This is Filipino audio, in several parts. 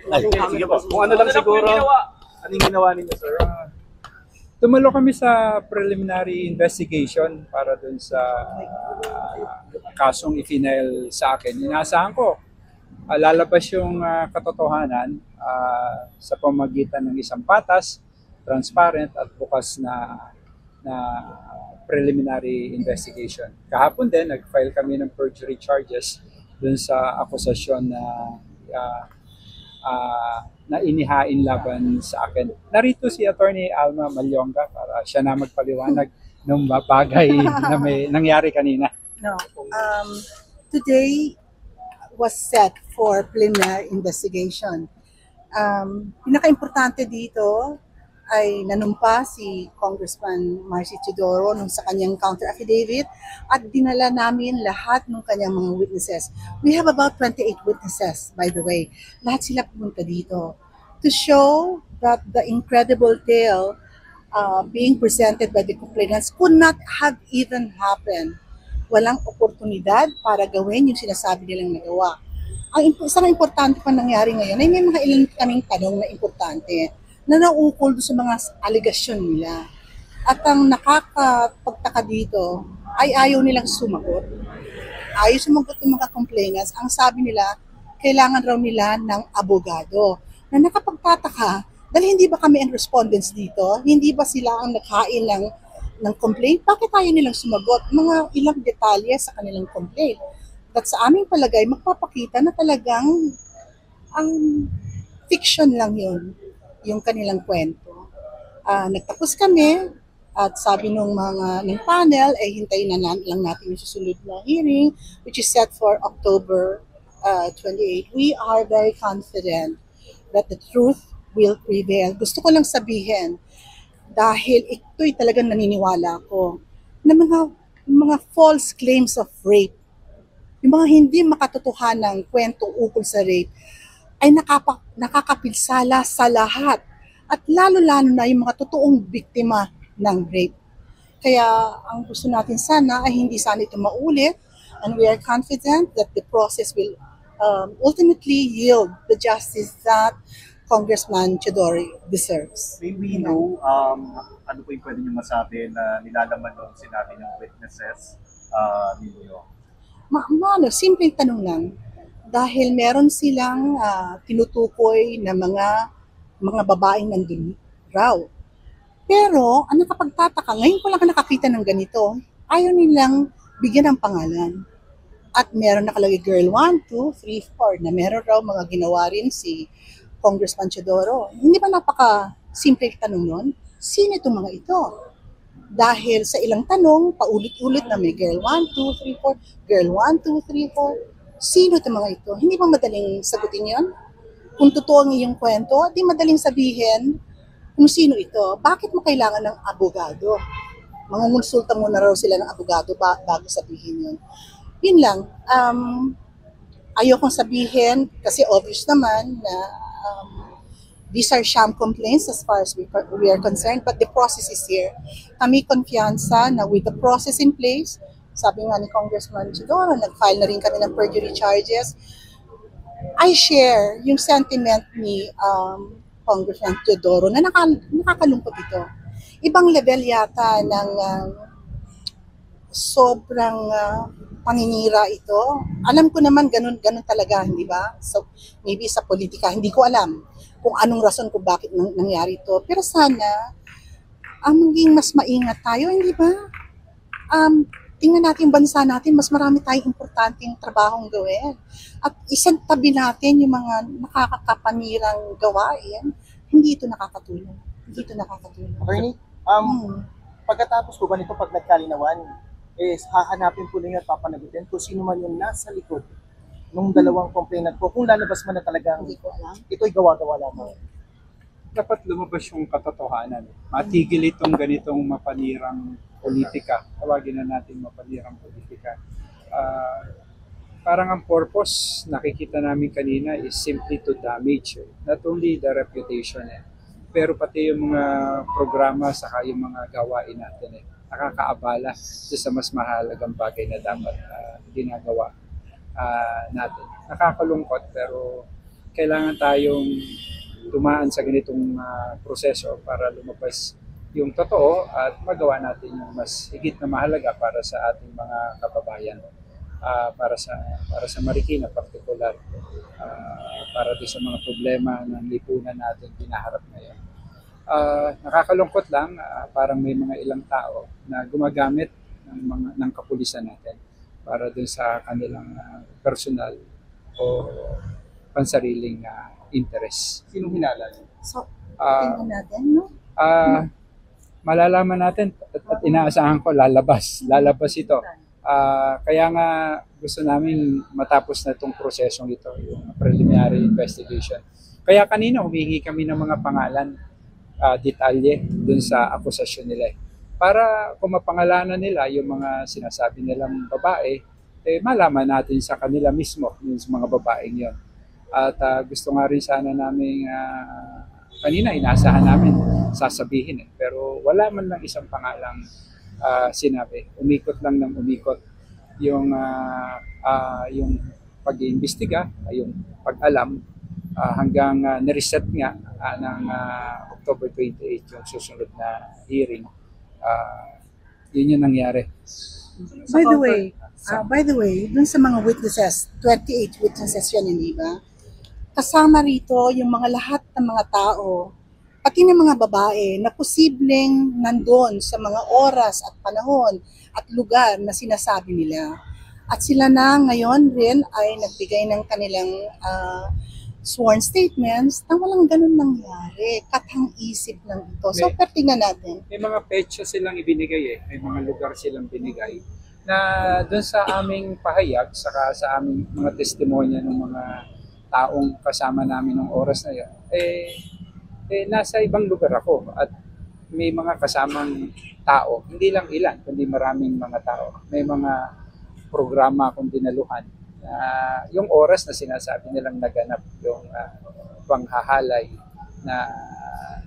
Ay, sige po. Kung ano lang siguro, anong ginawa ninyo, sir? Tumalo kami sa preliminary investigation para dun sa kasong ifinail sa akin. Inaasahan ko, lalabas yung katotohanan sa pamagitan ng isang patas, transparent at bukas na preliminary investigation. Kahapon din, nag-file kami ng perjury charges dun sa akusasyon na inihain laban sa akin. Narito si Attorney Alma Malyonga para siya na magpaliwanag ng bagay na may nangyari kanina. No. Today was set for preliminary investigation. Pinaka-importante dito ay nanumpa si Congressman Marcy Teodoro nung sa kanyang counter affidavit at dinala namin lahat ng kanyang mga witnesses. We have about 28 witnesses, by the way. Lahat sila pumunta dito to show that the incredible tale being presented by the complainants could not have even happened. Walang oportunidad para gawin yung sinasabi nilang nagawa. Ang isang importante pa nangyari ngayon ay may mga ilang kaming tanong na importante na naukol sa mga aligasyon nila. At ang nakakapagtaka dito ay ayaw nilang sumagot. Ayaw sumagot ng mga complainants. Ang sabi nila, kailangan raw nila ng abogado. Na nakapagtataka, dahil hindi ba kami ang respondents dito? Hindi ba sila ang naghain ng complaint? Bakit ayaw nilang sumagot? Mga ilang detalye sa kanilang complaint. At sa aming palagay, magpapakita na talagang ang fiction lang yun, yung kanilang kwento. Nagtapos kami at sabi ng panel ay hintayin na lang natin yung susunod na hearing which is set for October 28. We are very confident that the truth will prevail. Gusto ko lang sabihin dahil ito'y talagang naniniwala ko na mga false claims of rape, yung mga hindi makatotohanang kwento ukol sa rape ay nakakapinsala sa lahat at lalo-lalo na yung mga totoong biktima ng rape. Kaya ang gusto natin sana ay hindi sana ito maulit and we are confident that the process will ultimately yield the justice that Congressman Teodoro deserves. May we know, ano po yung pwede nyo masabi na nilalaman ng sinabi ng witnesses ninyo? Simpleng tanong lang. Dahil meron silang tinutukoy na mga babaeng nandun raw. Pero, ang nakapagtataka, ngayon ko lang nakakita ng ganito, ayaw nilang bigyan ng pangalan. At meron nakalagay girl 1, 2, 3, 4 na meron raw mga ginawa rin si Congressman Teodoro. Hindi ba napaka-simple tanong nun? Sino itong mga ito? Dahil sa ilang tanong, paulit-ulit na may girl 1, 2, 3, 4, girl 1, 2, 3, 4. Sino itong mga ito? Hindi ba madaling sagutin yon? Kung totoo ang iyong kwento, di madaling sabihin kung sino ito. Bakit mo kailangan ng abogado? Mangungonsulta muna raw sila ng abogado bago sabihin yun. Yun lang. Ayokong sabihin, kasi obvious naman na these are sham complaints as far as we are concerned, but the process is here. Kami konfiyansa na with the process in place, sabi nga ni Congressman Teodoro, nag-file na rin kami ng perjury charges. I share yung sentiment ni Congressman Teodoro na nakakalungkot ito. Ibang level yata ng sobrang paninira ito. Alam ko naman ganun talaga, hindi ba? So maybe sa politika, hindi ko alam kung anong rason kung bakit nangyari ito. Pero sana maging mas maingat tayo, hindi ba? Tingnan natin yung bansa natin, mas marami tayong importanteng trabahong gawin. At isang tabi natin yung mga nakakapanirang gawain, hindi ito nakakatulong. Hindi ito nakakatulong. Attorney, pagkatapos po ba nito pag nagkalinawan, hahanapin po ninyo at papanagutin kung sino man yung nasa likod ng dalawang complainant po, kung lalabas man na talagang Hindi ko alam. ito'y gawa-gawa lamang. Dapat lumabas yung katotohanan. Matigil itong ganitong mapanirang politika. Tawagin na natin mapanirang politika. Parang ang purpose, nakikita namin kanina, is simply to damage. Not only the reputation, pero pati yung mga programa saka yung mga gawain natin. Nakakaabala sa mas mahalagang bagay na dapat ginagawa natin. Nakakalungkot pero kailangan tayong tumaan sa ganitong proseso para lumabas yung totoo at magawa natin yung mas higit na mahalaga para sa ating mga kababayan. Para sa Marikina particular, para din sa mga problema ng lipunan natin pinaharap ngayon. Nakakalungkot lang, parang may mga ilang tao na gumagamit ng kapulisan natin para dun sa kanilang personal o pansariling interest. Sinong hinala? So, Ah, tingnan natin, no? Malalaman natin at inaasahan ko lalabas ito. Kaya nga gusto namin matapos na itong prosesong ito, yung preliminary investigation. Kaya kanina humingi kami ng mga pangalan, detalye dun sa akusasyon nila. Para kung mapangalanan nila yung mga sinasabi nilang babae, malaman natin sa kanila mismo yung mga babaeng yon. At gusto nga rin sana namin, kanina inaasahan namin sasabihin pero wala man lang isang pangalang sinabi. Umikot lang ng umikot yung pag-iimbestiga, yung pag-alam hanggang nireset nga ng October 28 yung susunod na hearing. Yun yung nangyari. By the way, dun sa mga witnesses, 28 witnesses yan, hindi ba? Kasama rito yung mga lahat ng mga tao, pati ng mga babae na posibleng nandun sa mga oras at panahon at lugar na sinasabi nila. At sila na ngayon rin ay nagbigay ng kanilang sworn statements na walang ganun nangyari. Kathang-isip lang ito. So, tingnan natin. May mga petsa silang ibinigay may mga lugar silang binigay na doon sa aming pahayag, saka sa aming mga testimonya ng mga taong kasama namin ng oras na yun, nasa ibang lugar ako at may mga kasamang tao, hindi lang ilan, kundi maraming mga tao. May mga programa akong dinaluhan. Yung oras na sinasabi nilang naganap yung panghahalay na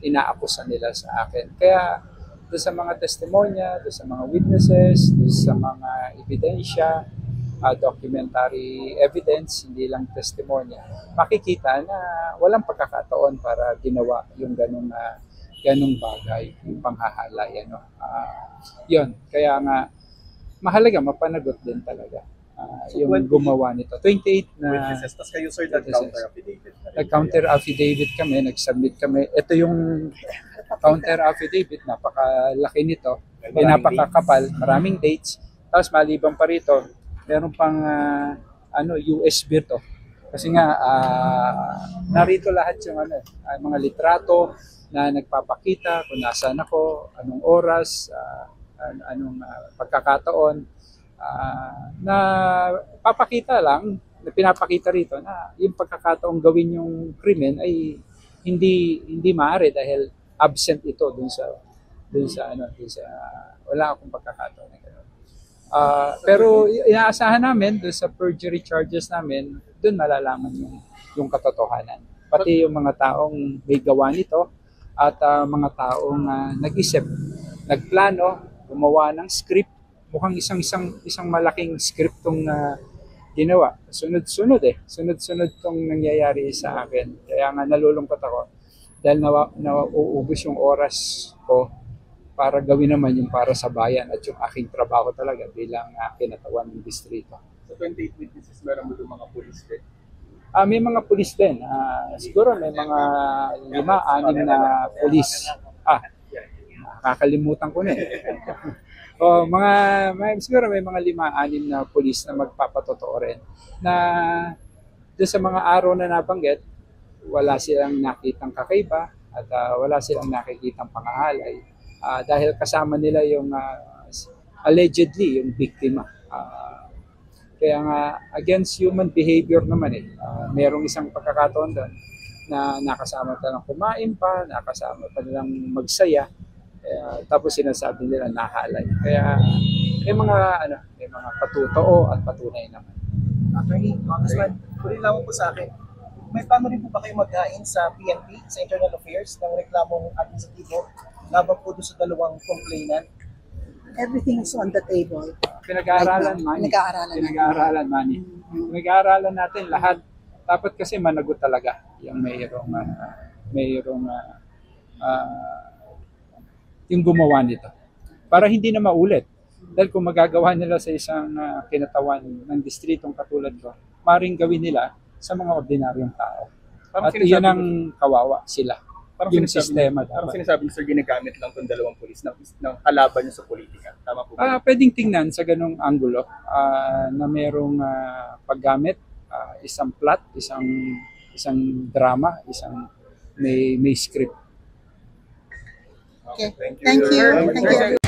inaakusan nila sa akin. Kaya doon sa mga testimonya, doon sa mga witnesses, doon sa mga ebidensya, documentary evidence, hindi lang testimonya, makikita na walang pagkakataon para ginawa yung ganung bagay, yung panghahalay. Yun, kaya nga mahalaga mapanagot din talaga yung gumawa nito. 28 na witnesses. Tapos kayo, sir, nag-counter affidavit. Nag-counter affidavit kami, nag-submit kami. Ito yung counter affidavit, napakalaki nito, napakakapal, maraming dates. Tapos maliban pa rito, meron pang USB to. Kasi nga narito lahat yung mga litrato na nagpapakita kung nasaan ako, anong oras, anong pagkakataon, na papakita lang, na pinapakita rito na yung pagkakataong gawin yung krimen ay hindi maaari dahil absent ito dun sa wala akong pagkakataon na gano'n. Pero inaasahan namin dun sa perjury charges namin, dun malalaman yung katotohanan. Pati yung mga taong may gawa nito at mga taong nag-isip, nagplano, gumawa ng script. Mukhang isang malaking script tong ginawa. Sunod-sunod tong nangyayari sa akin. Kaya nga nalulungkot ako dahil nauubos yung oras ko para gawin naman yung para sa bayan at yung aking trabaho talaga bilang kinatawan ng distrito. Sa 28 witnesses, meron mo yung mga pulis din? May mga pulis din. Siguro may mga 5-6 na pulis. Kakalimutan ko na siguro may mga 5-6 na pulis na magpapatotoo rin na doon sa mga araw na nabanggit, wala silang nakitang kakaiba at wala silang nakikitang pangahalay dahil kasama nila yung allegedly yung biktima. Kaya nga against human behavior naman merong isang pagkakataon doon na nakasama talang kumain pa, nakasama pa nilang magsaya. Tapos sinasabi nila nahalay. Kaya may mga patutoo at patunay naman. Attorney, Congressman, kunin lang po sa akin. May plano rin po ba kayo maghain sa PNP, sa Internal Affairs, ng reklamong administratibo laban po doon sa dalawang complainant? Everything is on the table. Pinag-aaralan, Manny. Pinag-aaralan Pinag-aaralan natin lahat. dapat kasi managot talaga yung yung gumawa nito. Para hindi na maulit. Dahil kung magagawa nila sa isang kinatawan ng distritong katulad ko, maring gawin nila sa mga ordinaryong tao. At iyan ang kawawa sila. Yung sistema Parang dapat. sinasabi niyo, sir, ginagamit lang itong dalawang pulis ng kalaban niyo sa politika. Tama po ba? Pwedeng tingnan sa ganong angulo na merong paggamit, isang plot, isang drama, may script. Okay. Thank you. Thank you. Thank you. Thank you.